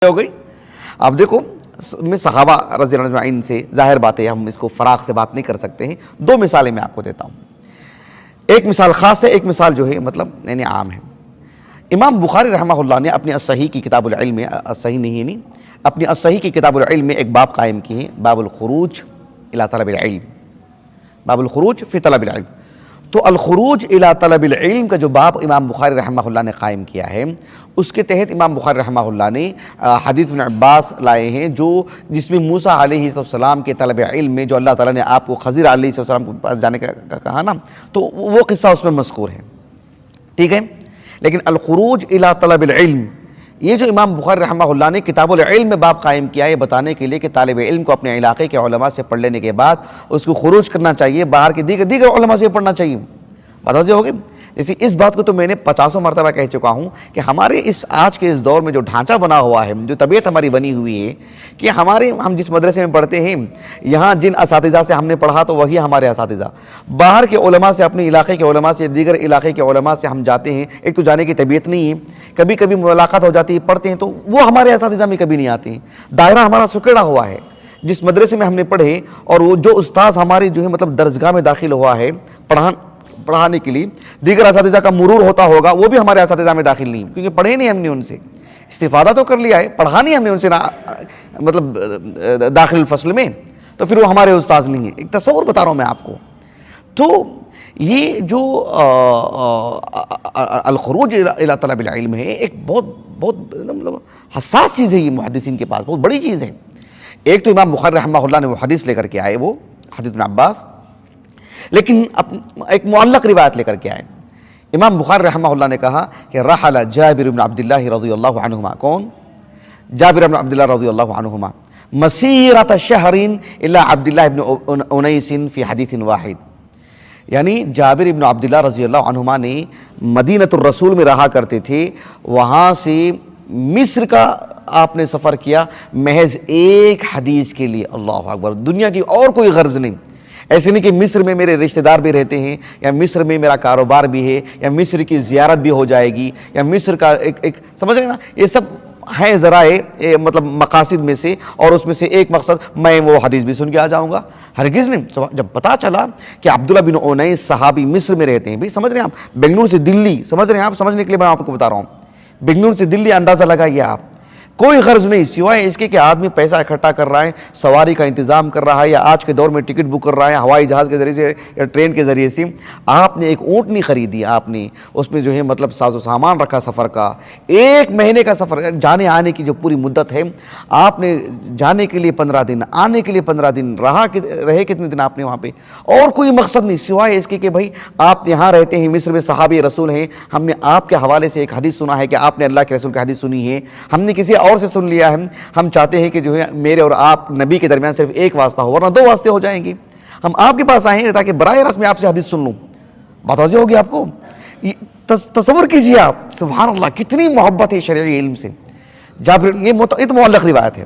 ہو گئی. آپ دیکھو میں صحابہ رضی اللہ عنہ اجمعین سے ظاہر بات ہے ہم اس کو فراغ سے بات نہیں کر سکتے ہیں. دو مثالیں میں آپ کو دیتا ہوں. ایک مثال خاص ہے, ایک مثال جو ہے مطلب یعنی عام ہے. امام بخاری رحمہ اللہ نے اپنی الصحیح کی کتاب العلم میں, الصحیح نہیں اپنی الصحیح کی کتاب العلم میں ایک باب قائم کی ہے, باب الخروج الی طلب العلم, باب الخروج فی طلب العلم. تو الخروج الی طلب العلم کا جو باب امام بخاری رحمہ اللہ نے قائم کیا ہے, اس کے تحت امام بخاری رحمہ اللہ نے حدیث ابن عباس لائے ہیں جس میں موسیٰ علیہ السلام کے طلب علم میں جو اللہ تعالیٰ نے آپ کو خضر علیہ السلام کے پاس جانے کا کہا نا, تو وہ قصہ اس میں مذکور ہے. ٹھیک ہے. لیکن الخروج الی طلب العلم یہ جو امام بخاری رحمہ اللہ نے کتاب العلم میں باب قائم کیا ہے بتانے کے لیے کہ طالب علم کو اپنے علاقے کے علماء سے پڑھ لینے کے بعد اس کو خروج کرنا چاہیے, باہر کے دیگر علماء سے پڑھنا چاہیے. بات واضح ہوگی. جیسے اس بات کو تو میں نے 50 مرتبہ کہہ چکا ہوں کہ ہمارے آج کے اس دور میں جو ڈھانچہ بنا ہوا ہے, جو طبیعت ہماری بنی ہوئی ہے کہ ہم جس مدرسے میں پڑھتے ہیں یہاں جن اساتذہ سے ہم نے پڑھا تو وہی ہمارے اساتذہ, باہر کے علماء سے, اپنے علاقے کے علماء سے, دیگر علاقے کے علماء سے ہم جاتے ہیں. ایک تو جانے کی طبیعت نہیں ہے, کبھی کبھی ملاقات ہو جاتی ہے, پڑھتے ہیں تو وہ ہمارے اساتذہ میں کبھی نہیں آتے ہیں. دائرہ ہمارا سکڑا ہوا ہے. جس مدرسے میں ہم نے پڑھے اور وہ جو استاذ ہمارے جو ہے مطلب درسگاہ میں داخل ہوا ہے پڑھانے کے لیے, دیگر اساتذہ کا مرور ہوتا ہوگا, وہ بھی ہمارے اساتذہ میں داخل نہیں, کیونکہ پڑھے نہیں ہم نے ان سے, استفادہ تو کر لیا ہے, پڑھا نہیں ہم نے ان سے مطلب داخل الفصل میں, تو پھر وہ ہمارے استاذ نہیں ہیں. ایک تصور بتا رہا ہوں میں آپ کو. تو یہ جو الخروج الی طلب العلم ہے ایک بہت مطلب حساس چیز ہے, یہ محدثین کے پاس بہت بڑی چیز ہے. ایک تو امام بخاری رحمہ اللہ نے وہ حدیث لے کر کے آئے, وہ حدیث ابن عباس, لیکن ایک معلق روایت لے کر کے آئے. امام بخاری رحمہ اللہ نے کہا کہ رحل جابر بن عبداللہ رضی اللہ عنہما, کون؟ جابر بن عبداللہ رضی اللہ عنہما, مسیرۃ شہر الی عبداللہ بن انیس فی حدیث واحد. یعنی جابر بن عبداللہ رضی اللہ عنہما نے مدینۃ الرسول میں رہا کرتے تھے, وہاں سے مصر کا آپ نے سفر کیا محض ایک حدیث کے لیے. اللہ اکبر. دنیا کی اور کوئی غرض نہیں. ایسے نہیں کہ مصر میں میرے رشتہ دار بھی رہتے ہیں, یا مصر میں میرا کاروبار بھی ہے, یا مصر کی زیارت بھی ہو جائے گی, یا مصر کا ایک سمجھ رہے ہیں نا, یہ سب ہیں ذرائع مطلب مقاصد میں سے, اور اس میں سے ایک مقصد میں وہ حدیث بھی سن کے آ جاؤں گا. ہرگز نہیں. جب پتا چلا کہ عبداللہ بن انیس صحابی مصر میں رہتے ہیں, بھی سمجھ رہے ہیں آپ, بنگلور سے دلی, سمجھ رہے ہیں آپ, سمجھنے کے لیے میں آپ کو بتا رہا ہوں, بنگلور سے دلی اندازہ لگائیے آپ. کوئی غرض نہیں سوائے اس کے کہ آدمی پیسہ اکٹھا کر رہا ہے, سواری کا انتظام کر رہا ہے, یا آج کے دور میں ٹکٹ بک کر رہا ہے ہوائی جہاز کے ذریعے سے یا ٹرین کے ذریعے سے. آپ نے ایک اونٹنی خریدی, آپ نے اس میں جو ہے مطلب ساز و سامان رکھا سفر کا, 1 مہینے کا سفر, جانے آنے کی جو پوری مدت ہے, آپ نے جانے کے لیے 15 دن, آنے کے لیے 15 دن, رہے کتنے دن آپ نے وہاں پہ, اور کوئی مقصد نہیں سوائے اس کے کہ بھائی آپ یہاں رہتے ہیں, مصر میں صحابی رسول ہیں, ہم نے آپ کے حوالے سے ایک حدیث سنا ہے کہ آپ نے اللہ کے رسول کی حدیث سنی ہے, ہم نے کسی اور سے سن لیا ہے, ہم چاہتے ہیں کہ جو ہے میرے اور آپ نبی کے درمیان صرف ایک واسطہ ہو, ورنہ 2 واسطے ہو جائیں گے. ہم آپ کے پاس آئے ہیں تاکہ براہ راست میں آپ سے حدیث سن لوں. بات واضح ہوگی آپ کو. تصور کیجئے آپ, سبحان اللہ کتنی محبت ہے شرعی علم سے. جابر, یہ تو معلق روایت ہے,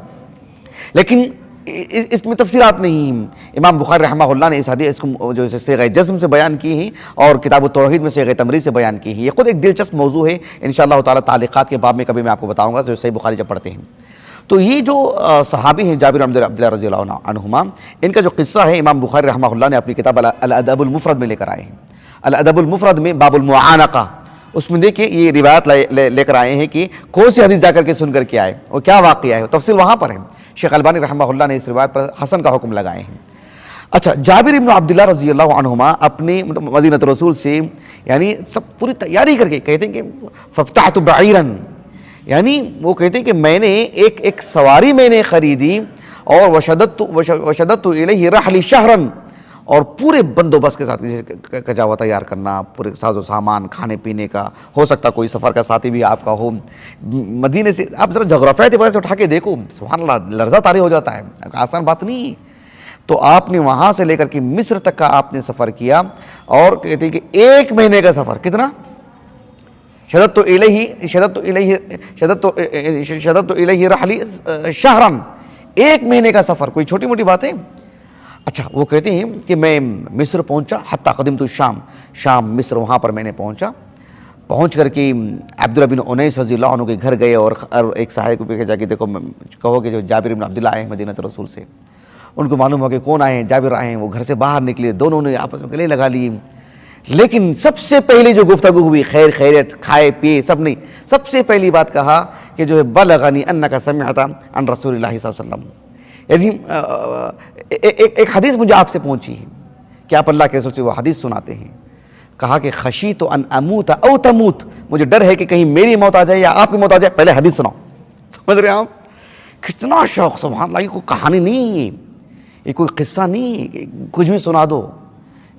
لیکن اس میں تفصیلات نہیں. امام بخاری رحمہ اللہ نے اس حدیث کو جو صیغہ جزم سے بیان کی ہیں, اور کتاب التوحید میں صیغہ تمریض سے بیان کی ہیں. یہ خود ایک دلچسپ موضوع ہے, انشاءاللہ تعالی تعلیقات کے باب میں کبھی میں آپ کو بتاؤں گا جو صحیح بخاری جب پڑھتے ہیں. تو یہ جو صحابی ہیں جابر بن عبداللہ رضی اللہ عنہما, ان کا جو قصہ ہے امام بخاری رحمہ اللہ نے اپنی کتاب الادب المفرد میں لے کر آئے ہیں. الادب المفرد میں باب المعانقہ, اس میں دیکھیں یہ روایت لے کر آئے ہیں کہ کون سی حدیث جا کر کے سن کر کے آئے اور کیا واقعہ ہے, تفصیل وہاں پر ہے. شیخ البانی رحمہ اللہ نے اس روایت پر حسن کا حکم لگائے ہیں. اچھا, جابر بن عبداللہ رضی اللہ عنہما اپنے مدینۃ رسول سے یعنی سب پوری تیاری کر کے کہتے ہیں کہ فَابْتَعْتُ بَعِيرًا, یعنی وہ کہتے ہیں کہ میں نے ایک سواری میں نے خریدی, اور وشددت الیہ رحلی شہرن, اور پورے بندوبست کے ساتھ, جیسے کجاوا تیار کرنا, پورے ساز و سامان, کھانے پینے کا, ہو سکتا کوئی سفر کا ساتھی بھی آپ کا ہو. مدینے سے آپ ذرا جغرافیہ اعتبار سے اٹھا کے دیکھو, سبحان اللہ لرزہ طاری ہو جاتا ہے, آسان بات نہیں. تو آپ نے وہاں سے لے کر کے مصر تک کا آپ نے سفر کیا, اور کہتے ہیں کہ 1 مہینے کا سفر. کتنا؟ شددت الیہ رحلی شہرن, 1 مہینے کا سفر, کوئی چھوٹی موٹی بات ہے. اچھا, وہ کہتے ہیں کہ میں مصر پہنچا, حتی قدمت الشام, شام مصر وہاں پر میں نے پہنچا, پہنچ کر کے عبداللہ بن انیس رضی اللہ عنہ کے گھر گئے اور ایک صحابی کو پہ جا کے دیکھو کہو کہ جو جابر بن عبداللہ آئے ہیں مدینہ رسول سے، ان کو معلوم ہوا کہ کون آئے ہیں، جابر آئے ہیں، وہ گھر سے باہر نکلے، دونوں نے آپس میں گلے لگا لیے، لیکن سب سے پہلے جو گفتگو ہوئی خیر خیریت، کھائے پیے سب نہیں، سب سے پہلی بات کہا کہ جو ہے بلغنی انک سمعت عن رسول اللہ صلی اللہ علیہ وسلم، یعنی ایک حدیث مجھے آپ سے پہنچی ہے کہ آپ اللہ کے رسول سے وہ حدیث سناتے ہیں، کہا کہ خشیت ان اموت او تموت، مجھے ڈر ہے کہ کہیں میری موت آ جائے یا آپ کی موت آ جائے، پہلے حدیث سناؤ۔ سمجھ رہے ہیں آپ کتنا شوق، سبحان اللہ، یہ کوئی کہانی نہیں ہے، یہ کوئی قصہ نہیں ہے کہ کچھ بھی سنا دو،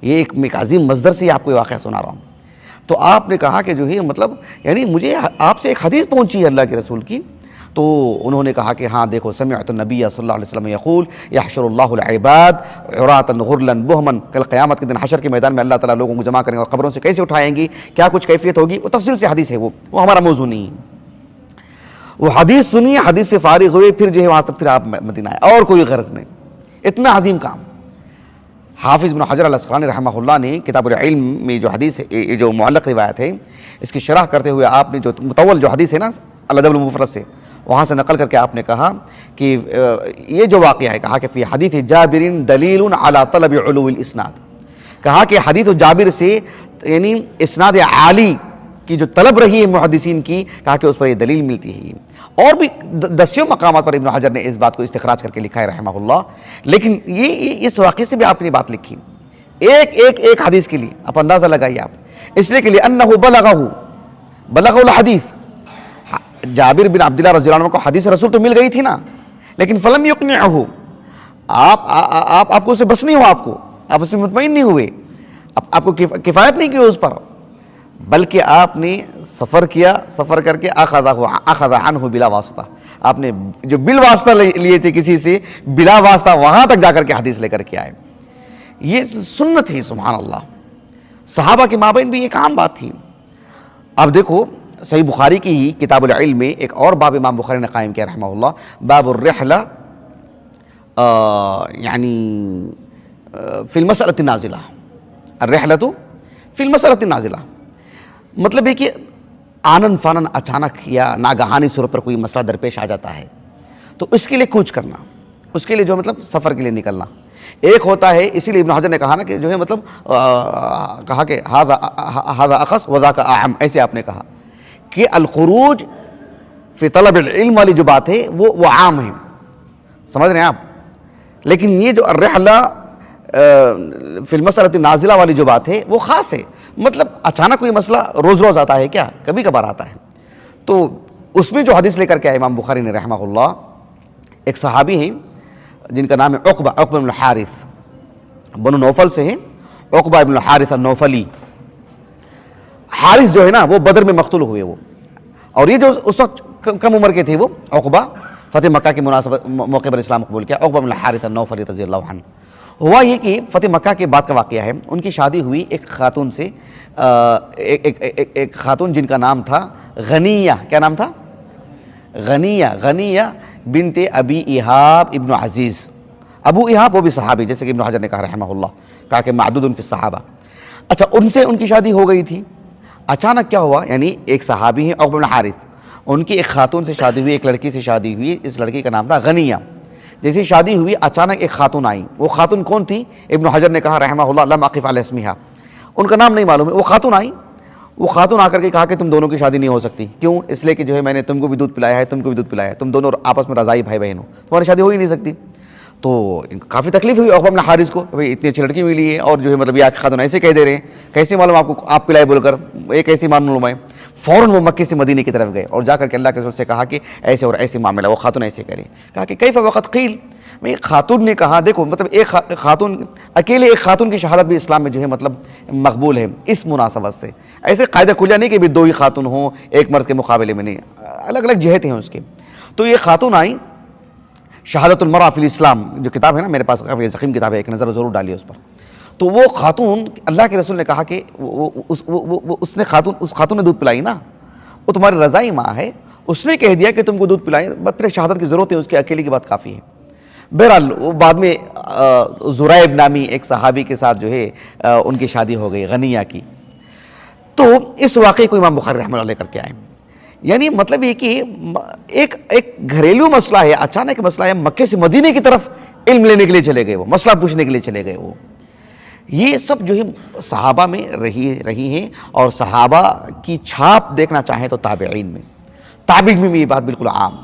یہ ایک عظیم مصدر سے آپ کو یہ واقعہ سنا رہا ہوں۔ تو آپ نے کہا کہ جو ہے مطلب یعنی مجھے آپ سے ایک حدیث پہنچی ہے اللہ کے رسول کی، تو انہوں نے کہا کہ ہاں دیکھو سمعت النبی صلی اللہ علیہ وسلم یقول یحشر اللہ العباد عراتا غرلا بہما، کل قیامت کے دن حشر کے میدان میں اللہ تعالیٰ لوگوں کو جمع کریں گے اور قبروں سے کیسے اٹھائیں گی، کیا کچھ کیفیت ہوگی، وہ تفصیل سے حدیث ہے، وہ ہمارا موضوع نہیں ہے۔ وہ حدیث سنی، حدیث سے فارغ ہوئے، پھر جو ہے وہاں تک پھر آپ مدینہ آئے، اور کوئی غرض نہیں، اتنا عظیم کام۔ حافظ ابن حجر العسقلانی رحمہ اللہ نے کتاب العلم میں جو حدیث ہے، جو معلق روایت ہے، اس کی شرح کرتے ہوئے آپ نے جو مطول جو حدیث ہے نا الادب المفرد سے، وہاں سے نقل کر کے آپ نے کہا کہ یہ جو واقعہ ہے، کہا کہ فی حدیث جابر دلیل علی طلب علو الاسناد، کہا کہ حدیث جابر سے یعنی اسناد عالی کی جو طلب رہی ہے محدثین کی، کہا کہ اس پر یہ دلیل ملتی ہے۔ اور بھی دسیوں مقامات پر ابن حجر نے اس بات کو استخراج کر کے لکھا ہے رحمہ اللہ، لیکن یہ اس واقعے سے بھی آپ نے بات لکھی ایک حدیث کے لیے، آپ اندازہ لگائیے آپ، اس لیے کہ لأنہ بلغہ الحدیث، جابر بن عبداللہ رضی اللہ عنہ کو حدیث رسول تو مل گئی تھی نا، لیکن فلم یقنعہ، آپ کو اسے بس نہیں ہوا، آپ اس سے مطمئن نہیں ہوئے، آپ کو کفایت نہیں کی اس پر، بلکہ آپ نے سفر کیا، سفر کر کے اخذ عنہ بلا واسطہ، آپ نے جو بل واسطہ لیے تھے کسی سے، بلا واسطہ وہاں تک جا کر کے حدیث لے کر کے آئے۔ یہ سنت ہے، سبحان اللہ، صحابہ کے مابین بھی ایک عام بات تھی۔ اب دیکھو صحیح بخاری کی ہی کتاب العلم میں ایک اور باب امام بخاری نے قائم کیا رحمہ اللہ، باب الرحلہ یعنی فی المسألۃ النازلہ، الرحلۃ فی المسألۃ النازلہ، مطلب ہے کہ آنن فانن اچانک یا ناگہانی صورت پر کوئی مسئلہ درپیش آ جاتا ہے تو اس کے لیے کوچ کرنا، اس کے لیے جو مطلب سفر کے لیے نکلنا ایک ہوتا ہے، اسی لیے ابن حجر نے کہا نا کہ جو ہے مطلب کہا کہ ھذا اخص وذاک اعم، ایسے آپ نے کہا کہ الخروج فی طلب العلم والی جو بات ہے وہ عام ہے، سمجھ رہے ہیں آپ، لیکن یہ جو الرحلہ فی المسألۃ النازلہ والی جو بات ہے وہ خاص ہے، مطلب اچانک کوئی مسئلہ روز روز آتا ہے کیا، کبھی کبھار آتا ہے۔ تو اس میں جو حدیث لے کر کے آئے امام بخاری نے رحمہ اللہ، ایک صحابی ہیں جن کا نام ہے عقبہ بن الحارث، بنو نوفل سے ہیں، عقبہ بن الحارث النوفلی۔ حارث جو ہے نا وہ بدر میں مقتول ہوئے وہ، اور یہ جو اس وقت کم عمر کے تھے وہ عقبہ، فتح مکہ کے مناسبت موقع پر اسلام قبول کیا، عقبہ بن الحارث النوفلی رضی اللہ عنہ۔ ہوا یہ کہ فتح مکہ کے بعد کا واقعہ ہے، ان کی شادی ہوئی ایک خاتون سے، ایک خاتون جن کا نام تھا غنیہ، کیا نام تھا؟ غنیہ بنت ابی ایہاب ابن عزیز۔ ابو ایہاب وہ بھی صحابی، جیسے کہ ابن حجر نے کہا رحمہ اللہ، کہا کہ معدود فی الصحابہ۔ اچھا، ان سے ان کی شادی ہو گئی تھی، اچانک کیا ہوا، یعنی ایک صحابی ہیں عقبہ بن حارث، ان کی ایک خاتون سے شادی ہوئی، ایک لڑکی سے شادی ہوئی، اس لڑکی کا نام تھا غنیہ۔ جیسی شادی ہوئی اچانک ایک خاتون آئی، وہ خاتون کون تھی؟ ابن حجر نے کہا رحمہ اللہ لم اقف علی اسمہا، ان کا نام نہیں معلوم ہے، وہ خاتون آئی، وہ خاتون آ کر کے کہا کہ تم دونوں کی شادی نہیں ہو سکتی، کیوں؟ اس لیے کہ جو ہے میں نے تم کو بھی دودھ پلایا ہے، تم کو بھی دودھ پلایا ہے، تم دونوں آپس میں رضائی بھائی بہن ہو، تمہاری شادی ہو ہی نہیں سکتی۔ تو کافی تکلیف ہوئی عقبہ بن حارث کو، بھائی اتنی اچھی لڑکی ملی ہے اور جو ہے مطلب یہ خاتون ایسے کہہ دے رہے ہیں، کیسے معلوم آپ کو، آپ پلائے بول کر، ایک ایسی معلوم ہے۔ فوراً وہ مکے سے مدینے کی طرف گئے اور جا کر کے اللہ کے رسول سے کہا کہ ایسے اور ایسے معاملہ، وہ خاتون ایسے کرے، کہا کہ کیف وقت قیل، میں خاتون نے کہا، دیکھو مطلب ایک خاتون، اکیلے ایک خاتون کی شہادت بھی اسلام میں جو ہے مطلب مقبول ہے، اس مناسبت سے، ایسے قاعدہ کلیہ نہیں کہ بھی دو ہی خاتون ہوں ایک مرد کے مقابلے میں، نہیں، الگ الگ جہتیں ہیں اس کے۔ تو یہ خاتون آئیں، شہادت المرأة فی الاسلام جو کتاب ہے نا میرے پاس، کافی ضخیم کتاب ہے، ایک نظر ضرور ڈالیے اس پر۔ تو وہ خاتون، اللہ کے رسول نے کہا کہ اس خاتون نے دودھ پلائی نا، وہ تمہاری رضائی ماں ہے، اس نے کہہ دیا کہ تم کو دودھ پلائیں، بس پھر شہادت کی ضرورت ہے، اس کے اکیلے کی بات کافی ہے۔ بہرحال وہ بعد میں زرائب نامی ایک صحابی کے ساتھ جو ہے ان کی شادی ہو گئی، غنیہ کی۔ تو اس واقعے کو امام بخاری رحمۃ اللہ علیہ کر کے آئے. یعنی مطلب یہ کہ ایک گھریلو مسئلہ ہے، اچانک مسئلہ ہے، مکے سے مدینے کی طرف علم لینے کے لیے چلے گئے، وہ مسئلہ پوچھنے کے لیے چلے گئے. وہ یہ سب جو ہے صحابہ میں رہی ہیں، اور صحابہ کی چھاپ دیکھنا چاہیں تو تابعین میں، تابعین میں بھی یہ بات بالکل عام.